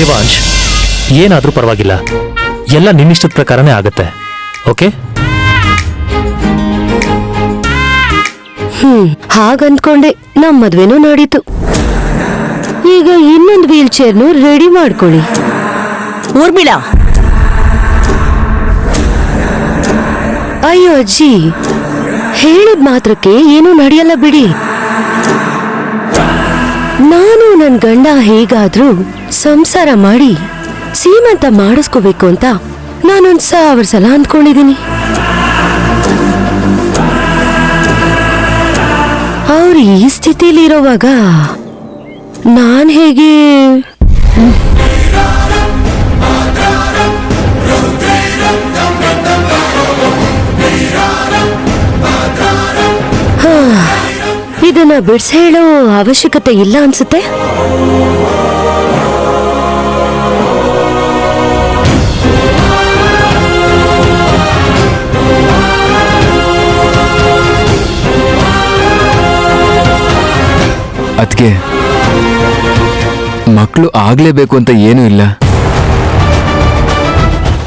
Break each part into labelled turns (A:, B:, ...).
A: ದೇವಾಂಶ್, ಏನಾದ್ರೂ ಪರವಾಗಿಲ್ಲ, ಎಲ್ಲ ನಿನ್ನಿಷ್ಟದ ಪ್ರಕಾರನೇ ಆಗತ್ತೆ. ಓಕೆ?
B: ಹಾಗಂದ್ಕೊಂಡೆ ನಮ್ಮ ಮದ್ವೆನೂ ನಡೀತು. ಈಗ ಇನ್ನೊಂದು ವೀಲ್ ಚೇರ್ನು ರೆಡಿ ಮಾಡ್ಕೊಳ್ಳಿ.
C: ಊರ್ಮಿಳಾ,
B: ಅಯ್ಯೋ ಅಜ್ಜಿ, ಹೇಳಿದ ಮಾತ್ರಕ್ಕೆ ಏನೂ ನಡೆಯಲ್ಲ ಬಿಡಿ. ನಾನು ನನ್ ಗಂಡ ಹೇಗಾದ್ರೂ ಸಂಸಾರ ಮಾಡಿ ಸೀಮಂತ ಮಾಡಿಸ್ಕೋಬೇಕು ಅಂತ ನಾನೊಂದ್ 1000 ಸಲ ಅಂದ್ಕೊಂಡಿದ್ದೀನಿ. ಅವ್ರು ಈ ಸ್ಥಿತಿಲಿ ಇರೋವಾಗ ನಾನ್ ಹೇಗೆ? ಇದನ್ನ ಬಿಡ್ಸ್ ಹೇಳೋ ಅವಶ್ಯಕತೆ ಇಲ್ಲ ಅನ್ಸುತ್ತೆ.
D: ಅದ್ಕೆ ಮಕ್ಕಳು ಆಗ್ಲೇಬೇಕು ಅಂತ ಏನೂ ಇಲ್ಲ.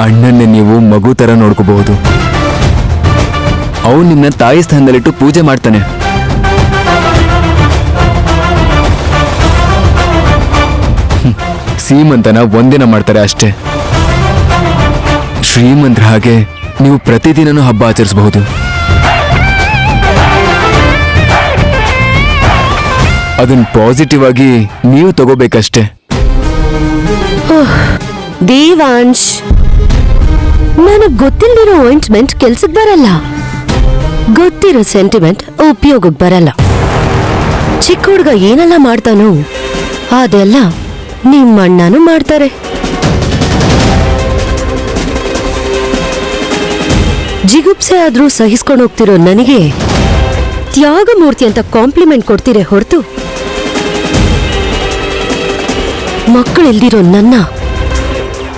D: ಅಣ್ಣನ್ನೇ ನೀವು ಮಗು ತರ ನೋಡ್ಕೋಬಹುದು. ಅವನು ನಿನ್ನ ತಾಯಿ ಸ್ಥಾನದಲ್ಲಿಟ್ಟು ಪೂಜೆ ಮಾಡ್ತಾನೆ. ಸೀಮಂತನ ಒಂದಿನ ಮಾಡ್ತಾರೆ ಅಷ್ಟೇ. ಶ್ರೀಮಂತರ ಹಾಗೆ ನೀವು ಪ್ರತಿದಿನನೂ ಹಬ್ಬ ಆಚರಿಸಬಹುದು. ಅದನ್ನ ಪಾಸಿಟಿವ್ ಆಗಿ ನೀವು ತಗೋಬೇಕಷ್ಟೇ.
B: ದೇವಾಂಶ್, ನನಗ್ ಗೊತ್ತಿಲ್ದಿರೋ ಆಯಿಂಟ್ಮೆಂಟ್ ಕೆಲ್ಸಕ್ ಬರಲ್ಲ, ಗೊತ್ತಿರೋ ಸೆಂಟಿಮೆಂಟ್ ಉಪಯೋಗಕ್ಕೆ ಬರಲ್ಲ. ಚಿಕ್ಕ ಹುಡುಗ ಏನೆಲ್ಲ ಮಾಡ್ತಾನೋ ಅದೆಲ್ಲ ನಿಮ್ಮಣ್ಣನೂ ಮಾಡ್ತಾರೆ. ಜಿಗುಪ್ಸೆ ಆದ್ರೂ ಸಹಿಸ್ಕೊಂಡು ಹೋಗ್ತಿರೋ ನನಗೆ ತ್ಯಾಗಮೂರ್ತಿ ಅಂತ ಕಾಂಪ್ಲಿಮೆಂಟ್ ಕೊಡ್ತೀರೆ ಹೊರತು ಮಕ್ಕಳಿಲ್ದಿರೋ ನನ್ನ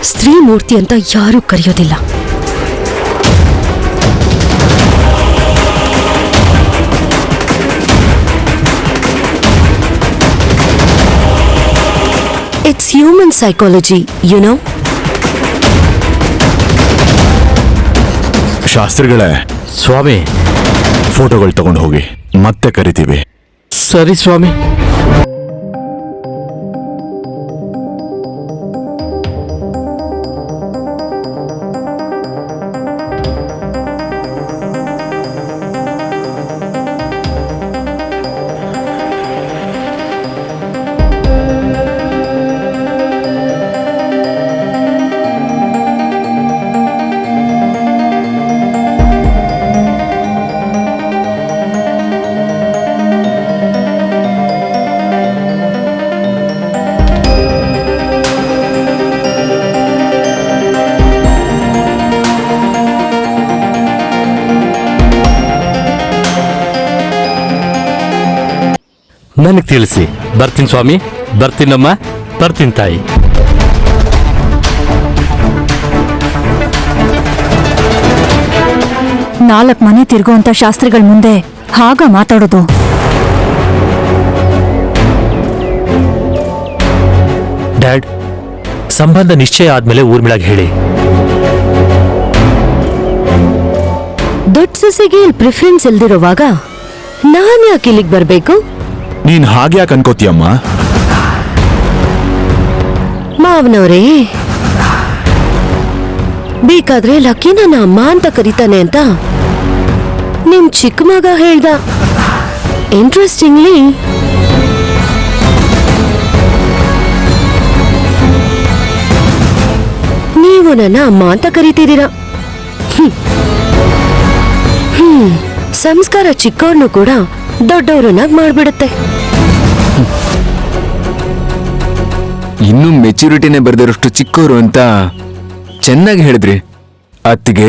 B: ಸ್ತ್ರೀ ಮೂರ್ತಿ ಅಂತ ಯಾರೂ ಕರೆಯೋದಿಲ್ಲ. It's human psychology, you know?
E: ಶಾಸ್ತ್ರಿಗಳೇ,
A: ಸ್ವಾಮಿ.
E: ಫೋಟೋಗಳು ತಗೊಂಡು ಹೋಗಿ, ಮತ್ತೆ ಕರಿತೀವಿ.
A: ಸರಿ ಸ್ವಾಮಿ. ನನಗೆ ತಿಳಿಸಿ. ಬರ್ತೀನಿ ಸ್ವಾಮಿ, ಬರ್ತೀನಮ್ಮ, ಬರ್ತೀನಿ ತಾಯಿ.
C: ನಾಲ್ಕು ಮನೆ ತಿರುಗುವಂತ ಶಾಸ್ತ್ರಿಗಳ ಮುಂದೆ ಹಾಗ ಮಾತಾಡೋದು?
A: ಡ್ಯಾಡ್, ಸಂಬಂಧ ನಿಶ್ಚಯ ಆದ್ಮೇಲೆ ಊರ್ಮಿಳಾಗಿ ಹೇಳಿ.
B: ದೊಡ್ಡ ಸೊಸೆಗೆ ಪ್ರಿಫರೆನ್ಸ್ ಇಲ್ದಿರೋವಾಗ ನಾನ್ ಯಾಕೆ ಇಲ್ಲಿಗೆ ಬರ್ಬೇಕು?
E: ನೀನ್ ಹಾಗೆ ಯಾಕೆ ಅನ್ಕೋತೀಯಮ್ಮ?
B: ಮಾವನವ್ರೇ, ಬೇಕಾದ್ರೆ ಲಕ್ಕಿ ನನ್ನ ಅಮ್ಮ ಅಂತ ಕರೀತಾನೆ ಅಂತ ನಿಮ್ ಚಿಕ್ಕ ಮಗ ಹೇಳ್ದ. ಇಂಟ್ರೆಸ್ಟಿಂಗ್ಲಿ ನೀವು ನನ್ನ ಅಮ್ಮ ಅಂತ ಕರಿತಿದ್ದೀರಾ. ಸಂಸ್ಕಾರ ಚಿಕ್ಕವ್ರನ್ನು ಕೂಡ ದೊಡ್ಡವ್ರನ್ನಾಗಿ ಮಾಡ್ಬಿಡುತ್ತೆ.
D: ಇನ್ನೂ ಮೆಚುರಿಟಿನೇ ಬರ್ದಿರೋಷ್ಟು ಚಿಕ್ಕವರು ಅಂತ ಚೆನ್ನಾಗಿ ಹೇಳಿದ್ರಿ ಅತ್ತಿಗೆ.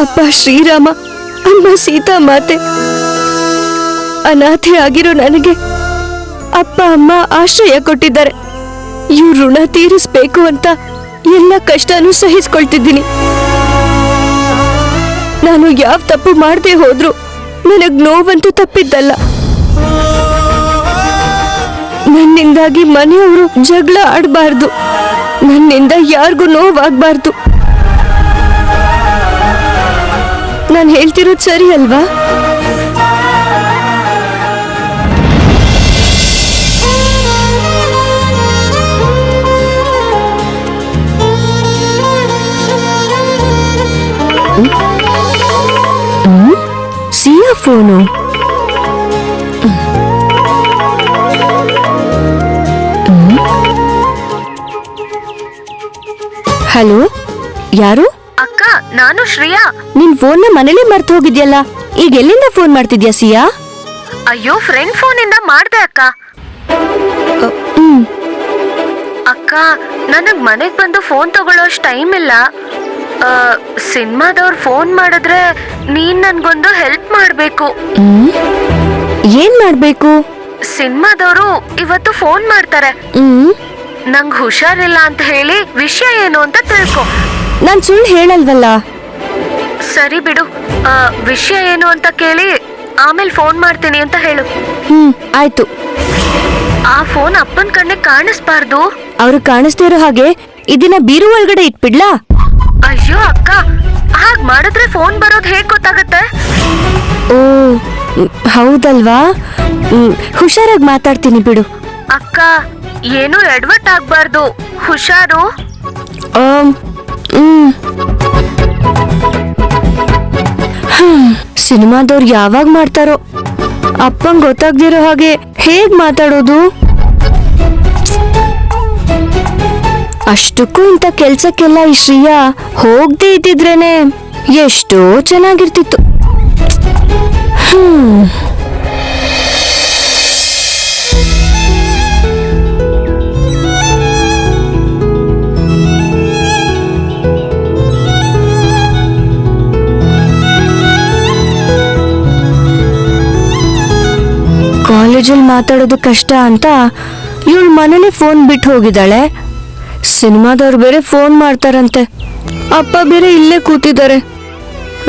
B: ಅಪ್ಪ ಶ್ರೀರಾಮ, ಅಮ್ಮ ಸೀತಾ ಮಾತೆ, ಅನಾಥೆ ಆಗಿರೋ ನನಗೆ ಅಪ್ಪ ಅಮ್ಮ ಆಶ್ರಯ ಕೊಟ್ಟಿದ್ದಾರೆ. ಇವ್ರ ಋಣ ತೀರಿಸ್ಬೇಕು ಅಂತ ಎಲ್ಲ ಕಷ್ಟನೂ ಸಹಿಸ್ಕೊಳ್ತಿದ್ದೀನಿ. ನಾನು ಯಾವ ತಪ್ಪು ಮಾಡದೆ ಹೋದ್ರು ನನಗ್ ನೋವಂತೂ ತಪ್ಪಿದ್ದಲ್ಲ. ನನ್ನಿಂದಾಗಿ ಮನೆಯವರು ಜಗಳ ಆಡಬಾರ್ದು, ನನ್ನಿಂದ ಯಾರಿಗೂ ನೋವಾಗಬಾರ್ದು. ನಾನು ಹೇಳ್ತಿರೋದು ಸರಿ ಅಲ್ವಾ? ಸಿಯಾ ಫೋನು. ಹಲೋ, ಯಾರು?
F: ಅಕ್ಕ, ನಾನು ಶ್ರೇಯಾ.
B: ನಿನ್ ಫೋನ್ನ ಮನೇಲಿ ಮರ್ತು ಹೋಗಿದ್ಯಲ್ಲ, ಈಗ ಎಲ್ಲಿಂದ ಫೋನ್ ಮಾಡ್ತಿದ್ಯಾ ಸಿಯಾ?
F: ಅಯ್ಯೋ, ಫ್ರೆಂಡ್ ಫೋನಿಂದ ಮಾಡ್ದೆ ಅಕ್ಕ. ಅಕ್ಕ, ನನಗ್ ಮನೆಗ್ ಬಂದು ಫೋನ್ ತಗೊಳ್ಳೋಷ್ಟು ಟೈಮ್ ಇಲ್ಲ. ಸಿನಿಮಾದವ್ರು ಫೋನ್ ಮಾಡಿದ್ರೆ ನೀನ್ ನನ್ಗೊಂದು ಹೆಲ್ಪ್ ಮಾಡ್ಬೇಕು.
B: ಏನ್ ಮಾಡ್ಬೇಕು?
F: ಸಿನಿಮಾದವರು ಇವತ್ತು ಫೋನ್ ಮಾಡ್ತಾರೆ. ನಂಗ್ ಹುಷಾರಿಲ್ಲ ಅಂತ ಹೇಳಿ ವಿಷಯ ಏನು ಅಂತ ತಿಳ್ಕೊ.
B: ನಾನ್ ಸುಳ್ಳು ಹೇಳಲ್ವಲ್ಲ.
F: ಸರಿ ಬಿಡು, ವಿಷಯ ಏನು ಅಂತ ಕೇಳಿ ಆಮೇಲೆ ಫೋನ್ ಮಾಡ್ತೀನಿ ಅಂತ ಹೇಳು.
B: ಆಯ್ತು.
F: ಆ ಫೋನ್ ಅಪ್ಪನ್ ಕಣ್ಣಿಗೆ ಕಾಣಿಸ್ಬಾರ್ದು.
B: ಅವ್ರು ಕಾಣಿಸ್ದೇ ಇರೋ ಹಾಗೆ ಇದನ್ನ ಬೀರು ಒಳಗಡೆ ಇಟ್ಬಿಡ್ಲಾ?
F: ಅಯ್ಯೋ ಅಕ್ಕ, ಹಾಗ್ ಮಾಡಿದ್ರೆ ಫೋನ್ ಬರೋದ್ ಹೇಗ್ ಗೊತ್ತಾಗತ್ತೆ?
B: ಓ ಹೌದಲ್ವಾ? ಹುಷಾರಾಗಿ ಮಾತಾಡ್ತೀನಿ ಬಿಡು.
F: ಅಕ್ಕ, ಏನು ಎಡವಟ್ ಆಗ್ಬಾರ್ದು, ಹುಷಾರು.
B: ಸಿನಿಮಾದವ್ರು ಯಾವಾಗ ಮಾಡ್ತಾರೋ, ಅಪ್ಪಂಗ್ ಗೊತ್ತಾಗ್ದಿರೋ ಹಾಗೆ ಹೇಗ್ ಮಾತಾಡೋದು? ಅಷ್ಟಕ್ಕೂ ಇಂಥ ಕೆಲ್ಸಕ್ಕೆಲ್ಲ ಈ ಶ್ರೀಯಾ ಹೋಗದೆ ಇದ್ದಿದ್ರೇನೆ ಎಷ್ಟೋ ಚೆನ್ನಾಗಿರ್ತಿತ್ತು. ಕಾಲೇಜಲ್ಲಿ ಮಾತಾಡೋದು ಕಷ್ಟ ಅಂತ ಇವಳು ಮನೇಲಿ ಫೋನ್ ಬಿಟ್ಟು ಹೋಗಿದ್ದಾಳೆ. ಸಿನಿಮಾದವ್ರು ಬೇರೆ ಫೋನ್ ಮಾಡ್ತಾರಂತೆ, ಅಪ್ಪ ಬೇರೆ ಇಲ್ಲೇ ಕೂತಿದ್ದಾರೆ.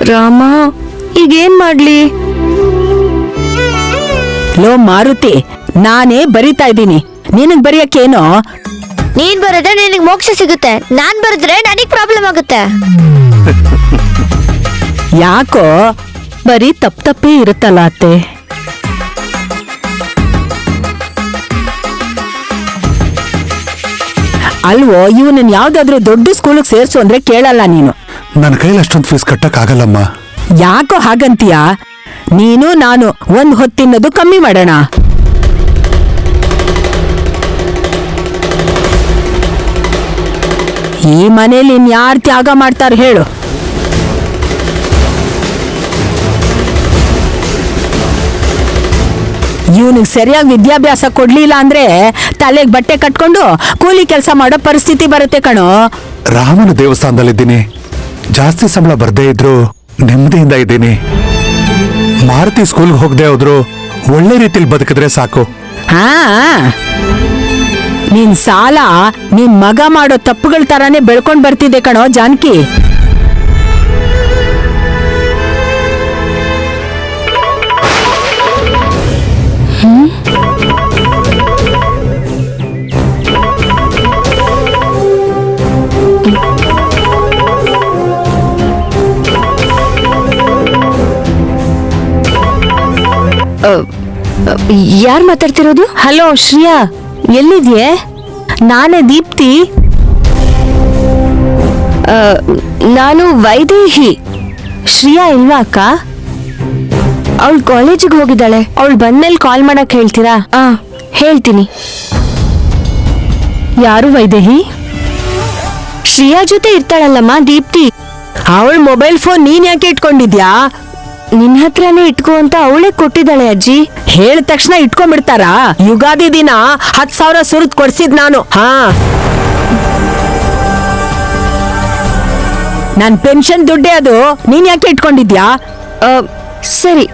B: ರಾಮ, ಈಗೇನ್ ಮಾಡ್ಲಿ?
G: ಲೋ ಮಾರುತಿ, ನಾನೇ ಬರಿತಾ ಇದ್ದೀನಿ, ನಿನಗ್ ಬರೆಯಕ್ಕೇನೋ?
H: ನೀನ್ ಬರೆದ್ರೆ ನಿನಗೆ ಮೋಕ್ಷ ಸಿಗುತ್ತೆ, ನಾನ್ ಬರೆದ್ರೆ ನನಗ್ ಪ್ರಾಬ್ಲಮ್ ಆಗುತ್ತೆ.
G: ಯಾಕೋ ಬರೀ ತಪ್ಪೇ ಇರುತ್ತಲ್ಲ ಅತ್ತೆ. ಅಲ್ವೋ, ಇವನನ್ನ ಯಾವ್ದಾದ್ರು ದೊಡ್ಡ ಸ್ಕೂಲಿಗೆ ಸೇರ್ಸು ಅಂದ್ರೆ ಕೇಳಲ್ಲ ನೀನು.
E: ನನ್ನ ಕೈಲಿ ಅಷ್ಟೊಂದು ಫೀಸ್ ಕಟ್ಟಕ್ ಆಗಲ್ಲಮ್ಮ.
G: ಯಾಕೋ ಹಾಗಂತೀಯ? ನೀನು ನಾನು ಒಂದ್ ಹೊತ್ತಿನದು ಕಮ್ಮಿ ಮಾಡೋಣ. ಈ ಮನೇಲಿ ಇನ್ಯಾರು ತ್ಯಾಗ ಮಾಡ್ತಾರೆ ಹೇಳು? ಇವನಿಗೆ ಸರಿಯಾಗಿ ವಿದ್ಯಾಭ್ಯಾಸ ಕೊಡ್ಲಿಲ್ಲ ಅಂದ್ರೆ ತಲೆಗೆ ಬಟ್ಟೆ ಕಟ್ಕೊಂಡು ಕೂಲಿ ಕೆಲಸ ಮಾಡೋ ಪರಿಸ್ಥಿತಿ ಬರುತ್ತೆ ಕಣೋ.
E: ರಾಮನ ದೇವಸ್ಥಾನದಲ್ಲಿದ್ದೀನಿ, ಜಾಸ್ತಿ ಸಂಬಳ ಬರ್ದೇ ಇದ್ರು ನೆಮ್ಮದಿಯಿಂದ ಇದ್ದೀನಿ. ಮಾರುತಿ ಸ್ಕೂಲ್ಗೆ ಹೋಗದೆ ಹೋದ್ರು ಒಳ್ಳೆ ರೀತಿಲಿ ಬದುಕಿದ್ರೆ ಸಾಕು.
G: ಹಾ, ನಿನ್ ಸಾಲ ನಿನ್ ಮಗ ಮಾಡೋ ತಪ್ಪುಗಳ ತರಾನೇ ಬೆಳ್ಕೊಂಡ್ ಬರ್ತಿದೆ ಕಣೋ ಜಾನಕಿ.
B: ಯಾರು ಮಾತಾಡ್ತಿರೋದು?
C: ಹಲೋ ಶ್ರೇಯಾ, ಎಲ್ಲಿದ್ಯೆ? ನಾನೇ ದೀಪ್ತಿ.
B: ನಾನು ವೈದೇಹಿ.
C: ಶ್ರೇಯಾ ಇಲ್ವಾ ಅಕ್ಕ?
B: ಅವಳು ಕಾಲೇಜಿಗೆ ಹೋಗಿದ್ದಾಳೆ.
C: ಅವಳು ಬಂದ್ಮೇಲೆ ಕಾಲ್ ಮಾಡಕ್ ಹೇಳ್ತೀರಾ?
B: ಹೇಳ್ತೀನಿ.
C: ಯಾರು ವೈದೇಹಿ?
B: ಶ್ರೇಯಾ ಜೊತೆ ಇರ್ತಾಳಲ್ಲಮ್ಮ, ದೀಪ್ತಿ.
G: ಅವಳ ಮೊಬೈಲ್ ಫೋನ್ ನೀನ್ ಯಾಕೆ ಇಟ್ಕೊಂಡಿದ್ಯಾ?
B: ನಿನ್ ಹತ್ರನೇ ಇಟ್ಕೋ ಅಂತ ಅವಳೇ ಕೊಟ್ಟಿದ್ದಾಳೆ ಅಜ್ಜಿ.
G: ಹೇಳಿದ ತಕ್ಷಣ ಇಟ್ಕೊಂಡ್ಬಿಡ್ತಾರ? ಯುಗಾದಿ ದಿನ 10,000 ಸುರಿದ್ ಕೊಡ್ಸಿದ್ ನಾನು. ಹಾ, ನನ್ ಪೆನ್ಷನ್ ದುಡ್ಡೇ ಅದು, ನೀನ್ ಯಾಕೆ ಇಟ್ಕೊಂಡಿದ್ಯಾ?
B: ಸರಿ,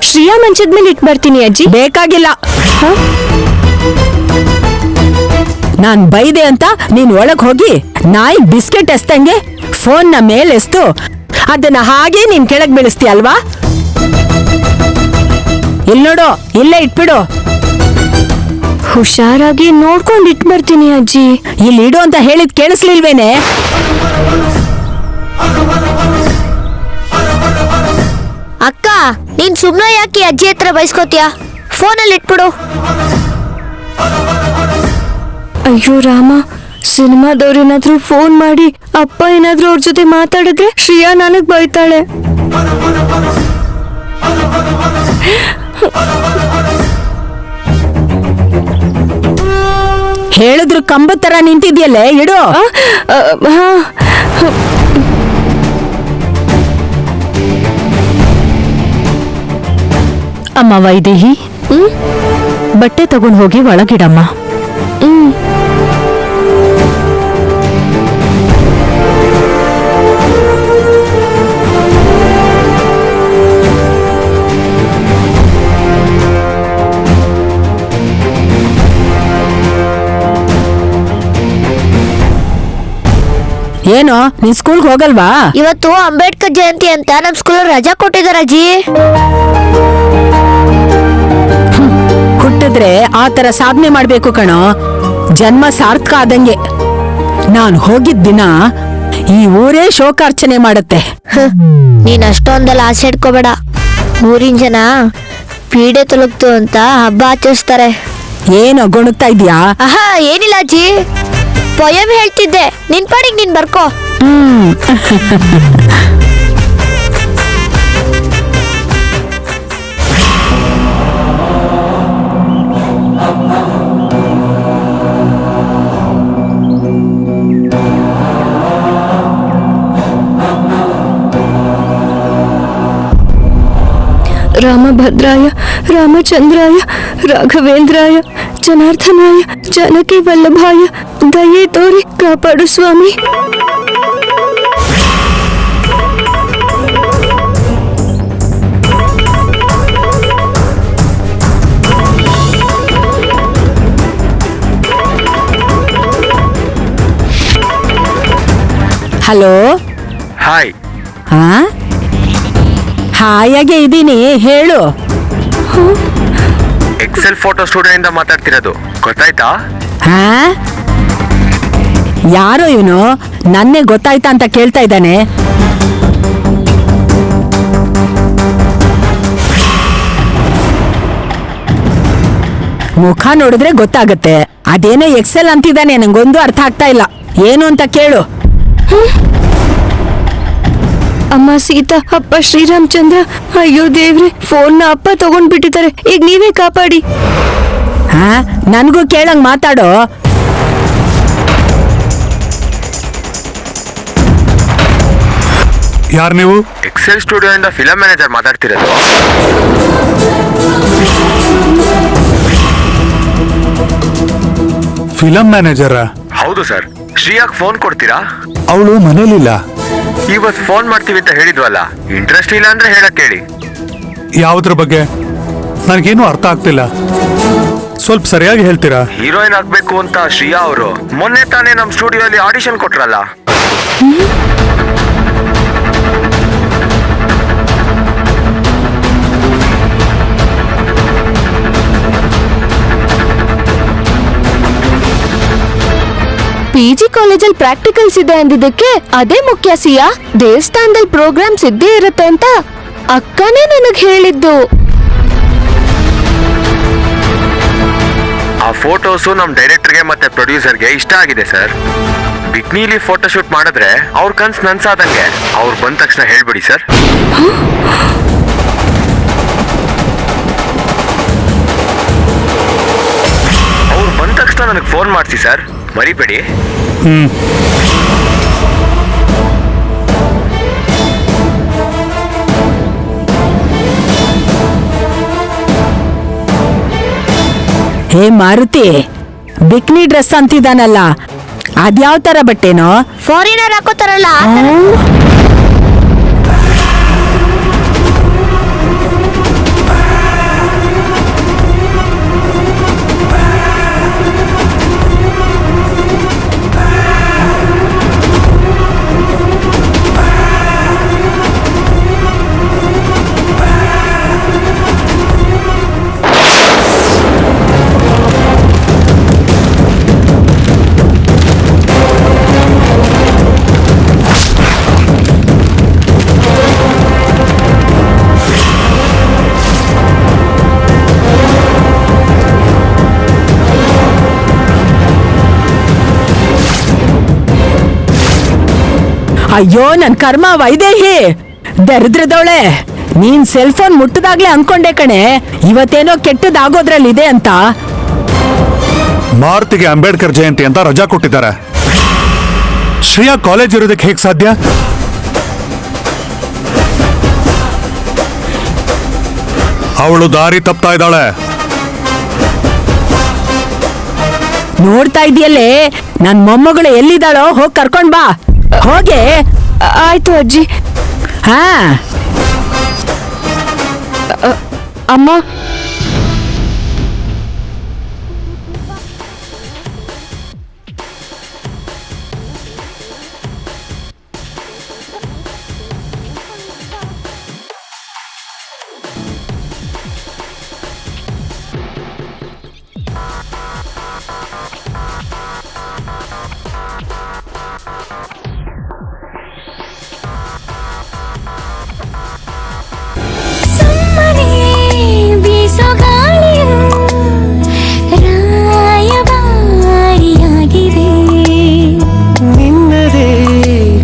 B: ಶ್ರೇಯಾ ಮಂಚದ್ಮೇಲೆ ಇಟ್ ಬರ್ತೀನಿ ಅಜ್ಜಿ.
G: ಬೇಕಾಗಿಲ್ಲ. ನಾನ್ ಬೈದೆ ಅಂತ ನೀನ್ ಒಳಗ್ ಹೋಗಿ ನಾಯಿ ಬಿಸ್ಕೆಟ್ ಎಸ್ತಂಗೆ ಫೋನ್ ನ ಮೇಲೆಸ್ತು ಅದನ್ನ ಹಾಗೆ ನೀನ್ ಕೆಳಗ್ ಬೀಳಿಸ್ತೀಯ ಅಲ್ವಾ? ಇಲ್ ನೋಡು, ಇಲ್ಲೇ ಇಟ್ಬಿಡು.
B: ಹುಷಾರಾಗಿ ನೋಡ್ಕೊಂಡು ಇಟ್ಬರ್ತೀನಿ ಅಜ್ಜಿ.
G: ಇಲ್ಲಿ ಇಡು ಅಂತ ಹೇಳಿದ್ ಕೇಳಿಸ್ಲಿಲ್ವೇನೆ?
H: ಅಕ್ಕ ನೀನ್ ಸುಮ್ನೆ ಯಾಕೆ ಅಜ್ಜಿ ಹತ್ರ ಬಯಸ್ಕೋತೀಯ? ಫೋನಲ್ಲಿ ಇಟ್ಬಿಡು.
B: ಅಯ್ಯೋ ರಾಮ, ಸಿನಿಮಾದವ್ರೇನಾದ್ರೂ ಫೋನ್ ಮಾಡಿ ಅಪ್ಪ ಏನಾದ್ರೂ ಅವ್ರ ಜೊತೆ ಮಾತಾಡಿದ್ರೆ ಶ್ರೇಯಾ ನನಗ್ ಬೈತಾಳೆ.
G: ಹೇಳಿದ್ರು ಕಂಬ ತರ ನಿಂತಿದ್ಯಲ್ಲೇ, ಇಡು.
B: ಹಾ,
C: ಅಮ್ಮ ವೈದೇಹಿ, ಬಟ್ಟೆ ತಗೊಂಡ್ ಹೋಗಿ ಒಳಗಿಡಮ್ಮ.
G: ಏನು ನೀನ್ ಸ್ಕೂಲ್ಗೆ ಹೋಗಲ್ವಾ?
H: ಇವತ್ತು ಅಂಬೇಡ್ಕರ್ ಜಯಂತಿ ಅಂತ ನಮ್ ಸ್ಕೂಲ್ ರಜಾ ಕೊಟ್ಟಿದಾರ ಅಜ್ಜಿ.
G: ಹುಟ್ಟಿದ್ರೆ ಆ ತರ ಸಾಧನೆ ಮಾಡ್ಬೇಕು ಕಣೋ, ಜನ್ಮ ಸಾರ್ಥಕ ಆದಂಗೆ. ನಾನ್ ಹೋಗಿದ್ ದಿನ ಈ ಊರೇ ಶೋಕಾರ್ಚನೆ ಮಾಡುತ್ತೆ.
H: ನೀನ್ ಅಷ್ಟೊಂದೆಲ್ಲ ಆಸೆ ಇಟ್ಕೋಬೇಡ. ಊರಿನ ಜನ ಪೀಡೆ ತೊಲಗ್ತು ಅಂತ ಹಬ್ಬ ಆಚರಿಸ್ತಾರೆ.
G: ಏನೋ ಗೊಣಗ್ತಾ ಇದ್ಯಾ?
H: ಆಹಾ, ಏನಿಲ್ಲ ಅಜ್ಜಿ, ಪೊಯಮ್ ಹೇಳ್ತಿದ್ದೆ. ನಿನ್ ಪಾಡಿಗೆ ನೀನ್ ಬರ್ಕೋ.
B: ರಾಮಭದ್ರಾಯ ರಾಮಚಂದ್ರಾಯ ರಾಘವೇಂದ್ರಾಯ ಜನಾರ್ದನಾಯ ಜನಕಿ ವಲ್ಲಭಾಯ ದಯೆ ತೋರಿ ಕಾಪಾಡು ಸ್ವಾಮಿ.
G: ಹಲೋ.
D: ಹಾಯ್.
G: ಹಾ, ಹಾಯಾಗೆ ಇದ್ದೀನಿ, ಹೇಳು.
I: ಎಕ್ಸೆಲ್ ಫೋಟೋ ಸ್ಟುಡಿಯೋ ಇಂದ ಮಾತಾಡ್ತಿರೋದು, ಗೊತ್ತಾಯ್ತಾ?
G: ಹಾ, ಯಾರೋ ಇವನು ನನ್ನೇ ಗೊತ್ತಾಯ್ತಾ ಅಂತ ಕೇಳ್ತಾ ಇದ್ದಾನೆ. ಮುಖ ನೋಡಿದ್ರೆ ಗೊತ್ತಾಗತ್ತೆ. ಅದೇನೋ ಎಕ್ಸೆಲ್ ಅಂತಿದ್ದಾನೆ, ನಂಗೊಂದು ಅರ್ಥ ಆಗ್ತಾ ಇಲ್ಲ. ಏನು ಅಂತ ಕೇಳು.
B: ಅಮ್ಮ ಸೀತಾ, ಅಪ್ಪ ಶ್ರೀರಾಮಚಂದ್ರ, ಅಯ್ಯೋ ದೇವ್ರೆ, ಫೋನ್ನ ಅಪ್ಪ ತಗೊಂಡ್ಬಿಟ್ಟಿದ್ದಾರೆ. ಈಗ ನೀವೇ ಕಾಪಾಡಿ.
G: ಹಾ, ನನ್ಗೂ ಕೇಳಂಗ್ ಮಾತಾಡೋ.
E: ಯಾರು ನೀವು?
I: ಎಕ್ಸೆಲ್ ಸ್ಟುಡಿಯೋ ಇಂದ ಫಿಲಂ ಮ್ಯಾನೇಜರ್ ಮಾತಾಡ್ತಿರೋದು.
E: ಫಿಲಂ ಮ್ಯಾನೇಜರ?
I: ಹೌದು ಸರ್. ಶ್ರೀಯಾಗ್ ಫೋನ್ ಕೊಡ್ತೀರಾ?
E: ಅವಳು ಮನೇಲಿಲ್ಲ.
I: ಇವತ್ತು ಫೋನ್ ಮಾಡ್ತೀವಿ ಅಂತ ಹೇಳಿದ್ವಲ್ಲ, ಇಂಟ್ರೆಸ್ಟ್ ಇಲ್ಲ ಅಂದ್ರೆ ಹೇಳಕ್ ಹೇಳಿ.
E: ಯಾವುದ್ರ ಬಗ್ಗೆ? ನನಗೇನು ಅರ್ಥ ಆಗ್ತಿಲ್ಲ, ಸ್ವಲ್ಪ ಸರಿಯಾಗಿ ಹೇಳ್ತೀರಾ?
I: ಹೀರೋಯಿನ್ ಆಗ್ಬೇಕು ಅಂತ ಶ್ರೀಯಾ ಅವರು ಮೊನ್ನೆ ತಾನೇ ನಮ್ ಸ್ಟುಡಿಯೋಲಿ ಆಡಿಷನ್ ಕೊಟ್ರಲ್ಲ.
B: PG ಕಾಲೇಜಲ್ಲಿ ಪ್ರಾಕ್ಟಿಕಲ್ಸ್ ಇದೆ ಅಂದಿದ್ದಕ್ಕೆ ಅದೇ ಮುಖ್ಯ ಸಿಯಾ. ದೇವಸ್ಥಾನದಲ್ಲಿ ಪ್ರೋಗ್ರಾಮ್ಸ್ ಇದ್ದೇ ಇರುತ್ತೆ ಅಂತ ಅಕ್ಕನೇ ನನಗ್ ಹೇಳಿದ್ದು.
I: ಆ ಫೋಟೋಸು ನಮ್ ಡೈರೆಕ್ಟರ್ಗೆ ಮತ್ತೆ ಪ್ರೊಡ್ಯೂಸರ್ಗೆ ಇಷ್ಟ ಆಗಿದೆ ಸರ್. ಬಿಕ್ನಿಲಿ ಫೋಟೋ ಶೂಟ್ ಮಾಡಿದ್ರೆ ಅವ್ರ ಕನ್ಸ್ ನನ್ಸಾದಂಗೆ. ಅವ್ರು ಬಂದ ತಕ್ಷಣ ಹೇಳ್ಬಿಡಿ ಸರ್. ಅವ್ರು ಬಂದ ತಕ್ಷಣ ನನಗೆ ಫೋನ್ ಮಾಡಿಸಿ ಸರ್, ಮರಿಬೇಡಿ.
G: ಹೇ ಮಾರುತಿ, ಬಿಕ್ನಿ ಡ್ರೆಸ್ ಅಂತಿದ್ದಾನಲ್ಲ, ಅದ್ಯಾವ ತರ ಬಟ್ಟೆನೋ?
H: ಫಾರಿನರ್ ಹಾಕೋತಾರಲ್ಲ ಆ ಥರ.
G: ಅಯ್ಯೋ ನನ್ ಕರ್ಮ ವೈದೇಹಿ ದರಿದ್ರದವಳೆ, ನೀನ್ ಸೆಲ್ ಫೋನ್ ಮುಟ್ಟದಾಗ್ಲೇ ಅನ್ಕೊಂಡೆ ಕಣೆ ಇವತ್ತೇನೋ ಕೆಟ್ಟದಾಗೋದ್ರಲ್ಲಿದೆ ಅಂತ.
E: ಮಾರುತಿಗೆ ಅಂಬೇಡ್ಕರ್ ಜಯಂತಿ ಅಂತ ರಜಾ ಕೊಟ್ಟಿದ್ದಾರೆ. ಶ್ರೇಯಾ ಕಾಲೇಜ್ ಇರೋದಕ್ಕೆ ಹೇಗೆ ಸಾಧ್ಯ? ಅವಳು ದಾರಿ ತಪ್ತಾ ಇದ್ದಾಳೆ.
G: ನೋಡ್ತಾ ಇದೆಯಲ್ಲೇ ನನ್ ಮೊಮ್ಮಗಳು ಎಲ್ಲಿದ್ದಾಳೋ ಹೋಗ್ ಕರ್ಕೊಂಡ್ ಬಾ ಹೋಗೆ.
B: ಆಯ್ತು ಅಜ್ಜಿ.
G: ಹಾ
B: ಅಮ್ಮ,
J: ನಿನ್ನದೇ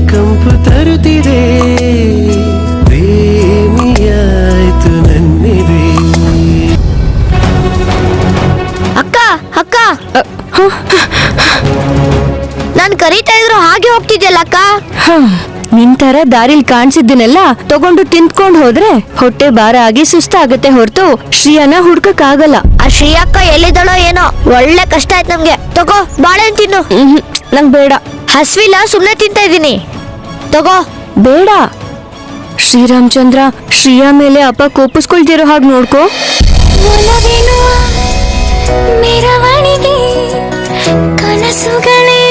J: ಕಂಪು ತರುತ್ತಿದೆ, ಪ್ರೇಮಿಯಾಯ್ತು ನನ್ನಿದೆ.
H: ಅಕ್ಕ ಅಕ್ಕ ನಾನ್ ಕರೀತಾ ಇದ್ರು ಹಾಗೆ ಹೋಗ್ತಿದ್ಯಲ್ಲ ಅಕ್ಕ.
B: ನಿನ್ ತರ ದಾರಿಲ್ ಕಾಣಿಸಿದ್ದನ್ನೆಲ್ಲ ತಗೊಂಡು ತಿಂದ್ಕೊಂಡ್ ಹೋದ್ರೆ ಹೊಟ್ಟೆ ಭಾರ ಆಗಿ ಸುಸ್ತಾಗತ್ತೆ ಹೊರತು ಶ್ರೀಯನ ಹುಡ್ಕಕ್ ಆಗಲ್ಲ.
H: ಆ ಶ್ರೀಯಕ್ಕ ಎಲ್ಲಿದ್ದಾಳೋ ಏನೋ, ಒಳ್ಳೆ ಕಷ್ಟ ಆಯ್ತು ನಮ್ಗೆ. ತಗೋ ಬಾಳೆಹಣ್ಣು ತಿನ್ನು.
B: ನಂಗ್ ಬೇಡ.
H: ಹಸ್ವಿಲ್ಲ, ಸುಮ್ನೆ ತಿಂತಾ ಇದೀನಿ. ತಗೋ.
B: ಬೇಡ ಶ್ರೀರಾಮಚಂದ್ರ, ಶ್ರೀಯಾ ಮೇಲೆ ಅಪ್ಪ ಕೋಪಿಸ್ಕೊಳ್ತಿರೋ ಹಾಗೆ ನೋಡ್ಕೋ.
K: ಮೆರವಣಿಗೆ ಕನಸುಗಳೇ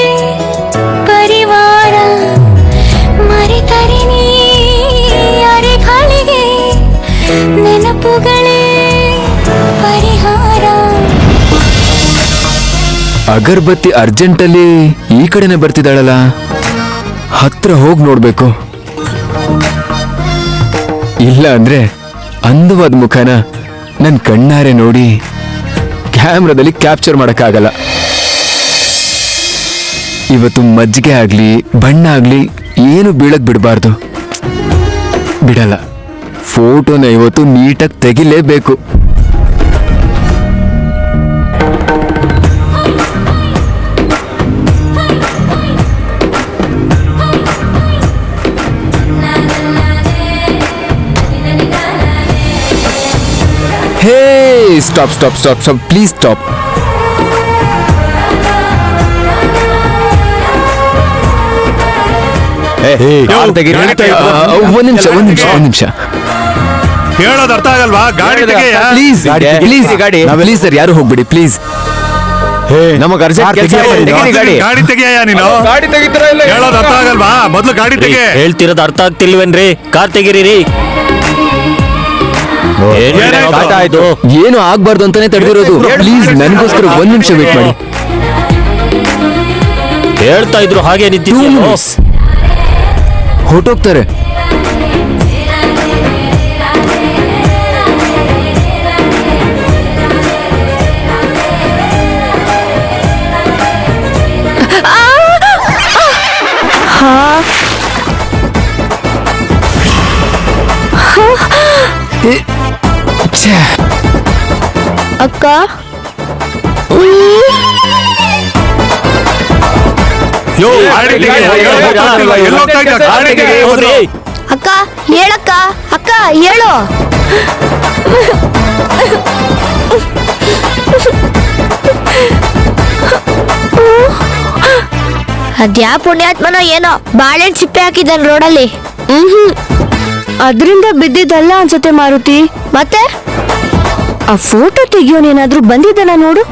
K: ಪರಿವಾರ ಮರೆತರೆ ನೀ ಅರೆಗಳಿಗೆ ನೆನಪುಗಳೇ ಪರಿಹಾರ.
D: ಅಗರ್ಬತ್ತಿ ಅರ್ಜೆಂಟಲ್ಲಿ ಈ ಕಡೆನೆ ಬರ್ತಿದ್ದಾಳಲ್ಲ, ಹತ್ರ ಹೋಗಿ ನೋಡ್ಬೇಕು. ಇಲ್ಲ ಅಂದ್ರೆ ಅಂದವಾದ ಮುಖನ ನನ್ ಕಣ್ಣಾರೆ ನೋಡಿ ಕ್ಯಾಮ್ರಾದಲ್ಲಿ ಕ್ಯಾಪ್ಚರ್ ಮಾಡಕ್ಕಾಗಲ್ಲ. ಇವತ್ತು ಮಜ್ಜಿಗೆ ಆಗ್ಲಿ ಬಣ್ಣ ಆಗ್ಲಿ ಏನು ಬೀಳಕ್ ಬಿಡಬಾರ್ದು. ಬಿಡಲ್ಲ, ಫೋಟೋನ ಇವತ್ತು ನೀಟಾಗಿ ತೆಗಿಲೇಬೇಕು. Hey stop stop stop stop please stop. ಒಂದ್ ನಿಮಿಷ
E: ಹೇಳೋದು ಅರ್ಥ ಆಗಲ್ವಾ? ಗಾಡಿ ತೆಗೆಯ.
D: ಪ್ಲೀಸ್ ಪ್ಲೀಸ್ ಪ್ಲೀಸ್ ಸರ್, ಯಾರು ಹೋಗ್ಬಿಡಿ ಪ್ಲೀಸ್. ನಮಗ್
E: ಗಾಡಿ ತೆಗೆಯ ನೀನು. ಹೇಳೋದು ಅರ್ಥ ಆಗಲ್ವಾ? ಮೊದ್ಲು ಗಾಡಿ ತೆಗೆ.
A: ಹೇಳ್ತಿರೋದು ಅರ್ಥ ಆಗ್ತಿಲ್ವೇನ್ರಿ? ಕಾರ್ ತೆಗೀರಿ.
D: ಏನು ಆಗ್ಬಾರ್ದು ಅಂತಾನೆ ತಡೆದಿರೋದು. ಪ್ಲೀಸ್ ನನ್ಗೋಸ್ಕರ ಒಂದ್ ನಿಮಿಷ ವೇಟ್ ಮಾಡಿ.
A: ಹೇಳ್ತಾ ಇದ್ರು ಹಾಗೆ ನಿಂತಿದ್ದೀಯ.
D: ಹೊರಟೋಗ್ತಾರೆ.
H: ಅಕ್ಕ ಅಕ್ಕ ಹೇಳಕ್ಕ, ಅಕ್ಕ ಹೇಳು. ಅದ್ಯಾ ಪುಣ್ಯಾತ್ಮನೋ ಏನೋ ಬಾಳೆಹಣ್ಣು ಸಿಪ್ಪೆ ಹಾಕಿದ್ದಾನೆ ರೋಡಲ್ಲಿ.
B: ಅದ್ರಿಂದ ಬಿದ್ದಿದ್ದಲ್ಲ ಅನ್ಸುತ್ತೆ ಮಾರುತಿ.
H: ಮತ್ತೆ
B: ಆ ಫೋಟೋ ತೆಗಿಯೋನೇನಾದ್ರೂ ಬಂದಿದ್ದಾನ ನೋಡು.